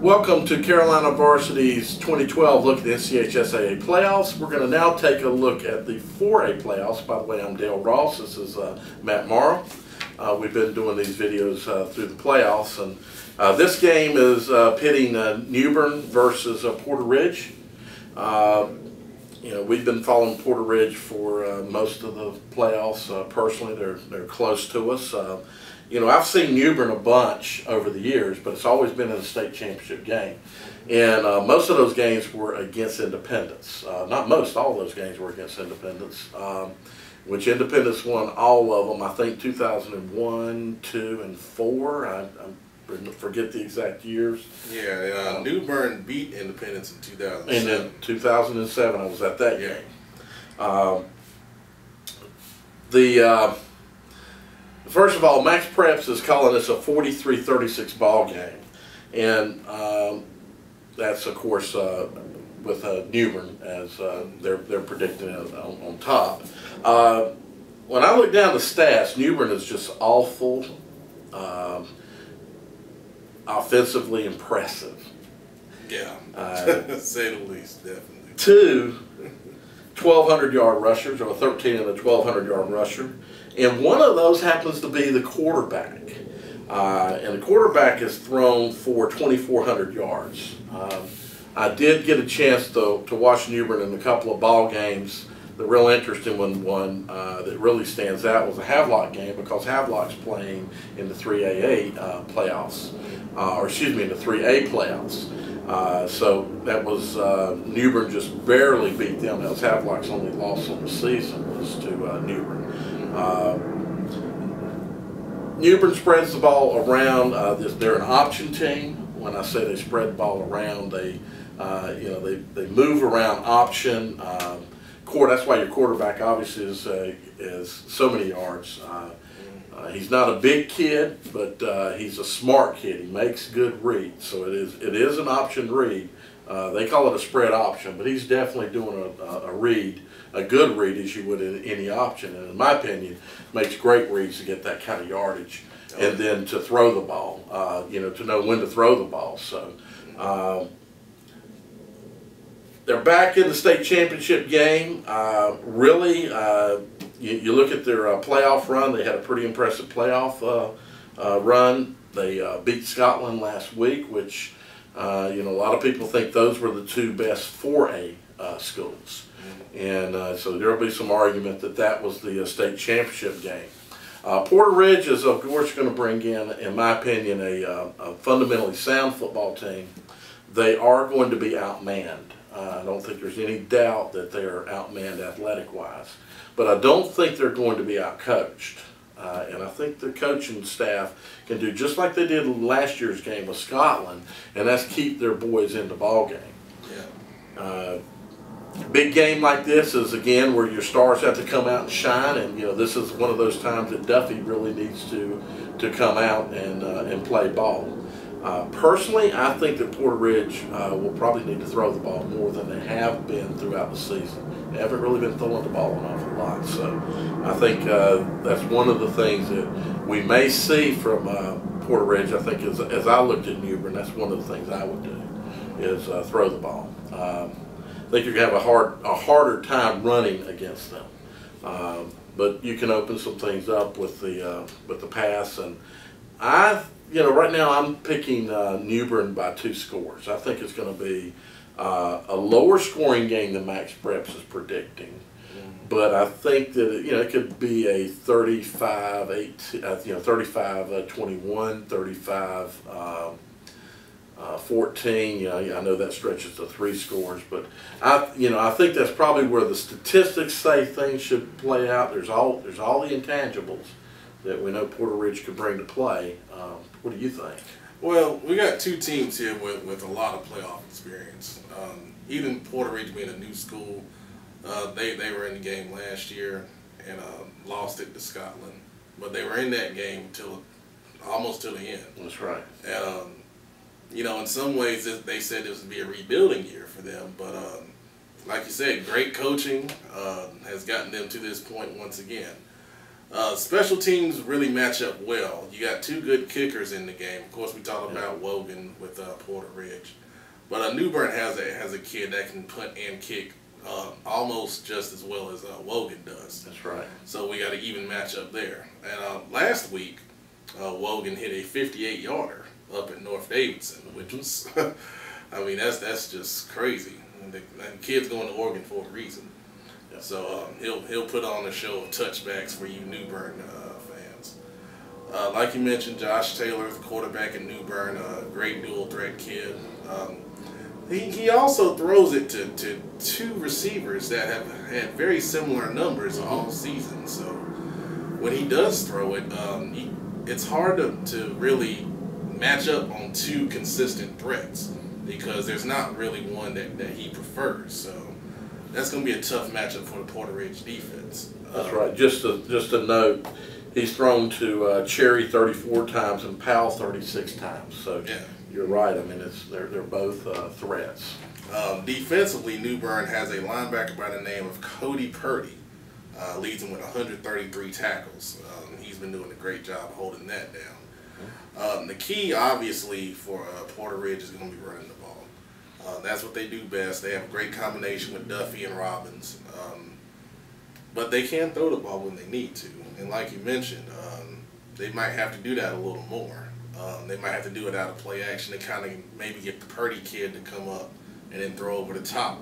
Welcome to Carolina Varsity's 2012 look at the NCHAA playoffs. We're going to now take a look at the 4A playoffs. By the way, I'm Dale Ross. This is Matt Morrow. We've been doing these videos through the playoffs, and this game is pitting New Bern versus Porter Ridge. We've been following Porter Ridge for most of the playoffs. Personally, they're close to us. I've seen New Bern a bunch over the years, but it's always been in a state championship game. And most of those games were against Independence. Not most, all of those games were against Independence, which Independence won all of them, I think 2001, 2, and 4. I forget the exact years. Yeah, New Bern beat Independence in 2007. And in 2007, I was at that game. First of all, Max Preps is calling this a 43-36 ball game, and that's of course with New Bern as they're predicting it on top. When I look down the stats, New Bern is just awful, offensively impressive. Yeah, say the least, definitely. 2 1,200-yard rushers, or 13 and a 1,200-yard rusher. And one of those happens to be the quarterback. And the quarterback is thrown for 2,400 yards. I did get a chance to watch New Bern in a couple of ball games. The real interesting one that really stands out was the Havelock game, because Havelock's playing in the 3AA playoffs, in the 3A playoffs. So that was New Bern just barely beat them. That was Havelock's only loss on the season was to New Bern. New Bern spreads the ball around. They're an option team. When I say they spread the ball around, they move around option. That's why your quarterback obviously is so many yards. He's not a big kid, but he's a smart kid. He makes good reads, so it is an option read. They call it a spread option, but he's definitely doing a good read as you would in any option, and in my opinion, makes great reads to get that kind of yardage, and then to throw the ball, to know when to throw the ball. So they're back in the state championship game. You look at their playoff run. They had a pretty impressive playoff run. They beat Scotland last week, which a lot of people think those were the 2 best 4A schools. And so there will be some argument that was the state championship game. Porter Ridge is, of course, going to bring in my opinion, a fundamentally sound football team. They are going to be outmanned. I don't think there's any doubt that they are outmanned athletic-wise. But I don't think they're going to be outcoached. And I think the coaching staff can do just like they did in last year's game with Scotland, and that's keep their boys in the ball game. Yeah. Big game like this is, again, where your stars have to come out and shine, and this is one of those times that Duffy really needs to come out and play ball. Personally, I think that Porter Ridge will probably need to throw the ball more than they have been throughout the season. They haven't really been throwing the ball an awful lot, so I think that's one of the things that we may see from Porter Ridge. I think as I looked at New Bern, that's one of the things I would do is throw the ball. I think you're going to have a harder time running against them, but you can open some things up with the pass. And right now I'm picking New Bern by 2 scores. I think it's going to be a lower scoring game than Max Preps is predicting, but I think that it could be a 35-21, 35-14. I know that stretches to 3 scores, but I think that's probably where the statistics say things should play out. There's all the intangibles that we know Porter Ridge could bring to play. What do you think? Well, we got 2 teams here with a lot of playoff experience. Even Porter Ridge being a new school, they were in the game last year and lost it to Scotland, but they were in that game almost till the end. That's right. And in some ways they said this would be a rebuilding year for them, but like you said, great coaching has gotten them to this point once again. Special teams really match up well. You got two good kickers in the game. Of course, we talked about Wogan with Porter Ridge, but New Bern has a kid that can punt and kick almost just as well as Wogan does. That's right. So we got an even matchup there. And last week, Wogan hit a 58-yarder up at North Davidson, which was, I mean, that's just crazy. And the kid's going to Oregon for a reason. Yeah. So he'll put on a show of touchbacks for you New Bern fans. Like you mentioned, Josh Taylor, the quarterback at New Bern, great dual threat kid. He also throws it to two receivers that have had very similar numbers all season. So when he does throw it, it's hard to really match up on two consistent threats because there's not really one that he prefers. So that's going to be a tough matchup for the Porter Ridge defense. That's right. Just a note, he's thrown to Cherry 34 times and Powell 36 times. So yeah. You're right. I mean, they're both threats. Defensively, New Bern has a linebacker by the name of Cody Purdy. Leads him with 133 tackles. He's been doing a great job holding that down. The key, obviously, for Porter Ridge is going to be running the ball. That's what they do best. They have a great combination with Duffy and Robbins. But they can throw the ball when they need to. And like you mentioned, they might have to do that a little more. They might have to do it out of play action to kind of maybe get the Purdy kid to come up and then throw over the top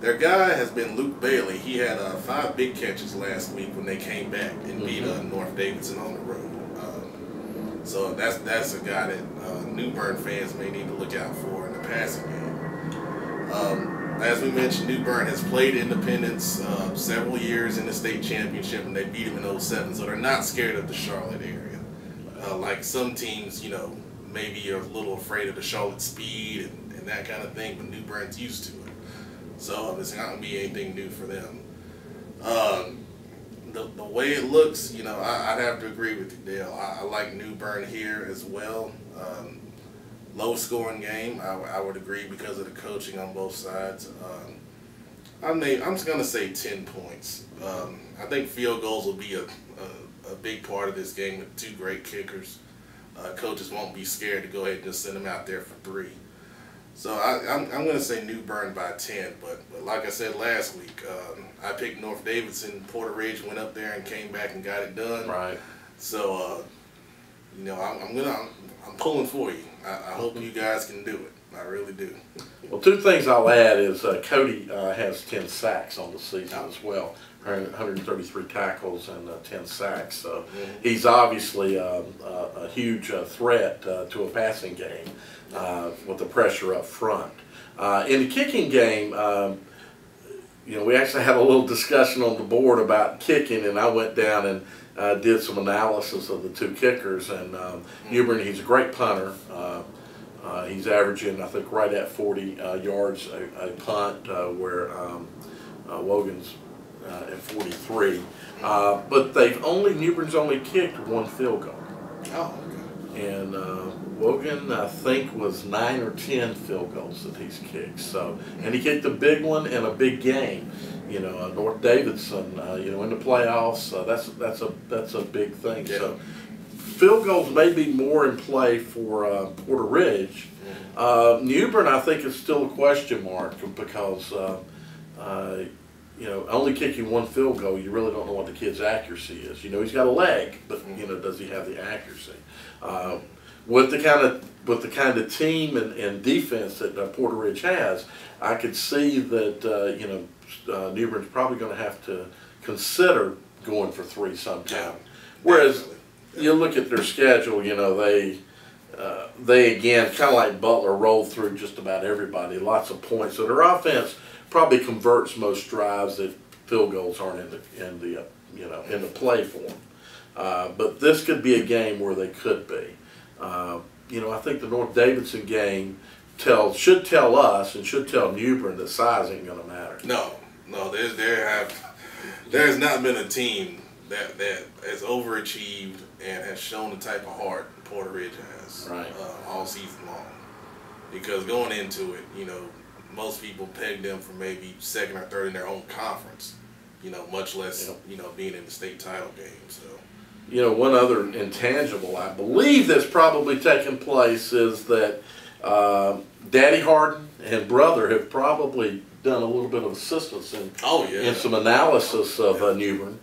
their guy has been Luke Bailey. He had 5 big catches last week when they came back and beat North Davidson on the road. So that's a guy that New Bern fans may need to look out for in the passing game. As we mentioned, New Bern has played Independence several years in the state championship, and they beat him in 07, so they're not scared of the Charlotte area. Like some teams, maybe you're a little afraid of the Charlotte speed and that kind of thing, but New Bern's used to it. So it's not going to be anything new for them. The way it looks, I'd have to agree with you, Dale. I like New Bern here as well. Low scoring game, I would agree because of the coaching on both sides. I'm just going to say 10 points. I think field goals will be a big part of this game with 2 great kickers. Coaches won't be scared to go ahead and just send them out there for 3. So I'm going to say New Bern by 10, but like I said last week, I picked North Davidson. Porter Ridge went up there and came back and got it done. Right. So I'm pulling for you. I hope you guys can do it. I really do. Well, 2 things I'll add is Cody has 10 sacks on the season as well. 133 tackles and 10 sacks. So he's obviously a huge threat to a passing game with the pressure up front. In the kicking game, we actually had a little discussion on the board about kicking, and I went down and did some analysis of the 2 kickers. And New Bern, he's a great punter. He's averaging, I think, right at 40 yards a punt, where Wogan's at 43. But New Bern's only kicked 1 field goal. Oh, okay. And Wogan, I think, was 9 or 10 field goals that he's kicked. So, and he kicked a big one in a big game. North Davidson, in the playoffs. That's a big thing. Yeah. So, field goals may be more in play for Porter Ridge. New Bern, I think, is still a question mark because only kicking 1 field goal, you really don't know what the kid's accuracy is. He's got a leg, but does he have the accuracy? With the kind of team and defense that Porter Ridge has, I could see that New Bern's probably going to have to consider going for 3 sometime. Whereas you look at their schedule, they again, kind of like Butler, roll through just about everybody, lots of points. So their offense probably converts most drives if field goals aren't in the play for them. But this could be a game where they could be. I think the North Davidson game should tell us and should tell New Bern that size ain't going to matter. No, there's not been a team that has overachieved and has shown the type of heart Porter Ridge has all season long. Because going into it, most people pegged them for maybe 2nd or 3rd in their own conference. much less, being in the state title game. So. One other intangible I believe that's probably taken place is that Daddy Harden and brother have probably done a little bit of assistance in some analysis of New Bern.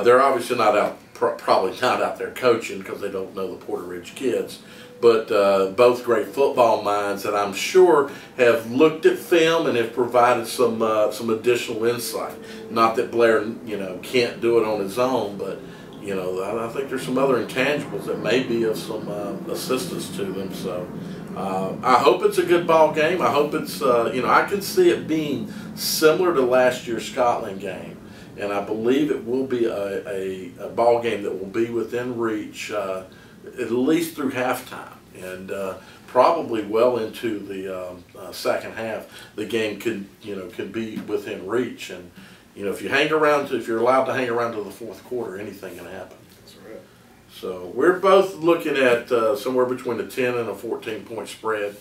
They're obviously not out, probably not out there coaching because they don't know the Porter Ridge kids, but both great football minds that I'm sure have looked at film and have provided some additional insight. Not that Blair can't do it on his own, but I think there's some other intangibles that may be of some assistance to them. So I hope it's a good ball game. I hope it's, I can see it being similar to last year's Scotland game. And I believe it will be a ball game that will be within reach at least through halftime. And probably well into the second half, the game could be within reach. And if you hang around, if you're allowed to hang around to the fourth quarter, anything can happen. That's right. So we're both looking at somewhere between a 10 and a 14-point spread.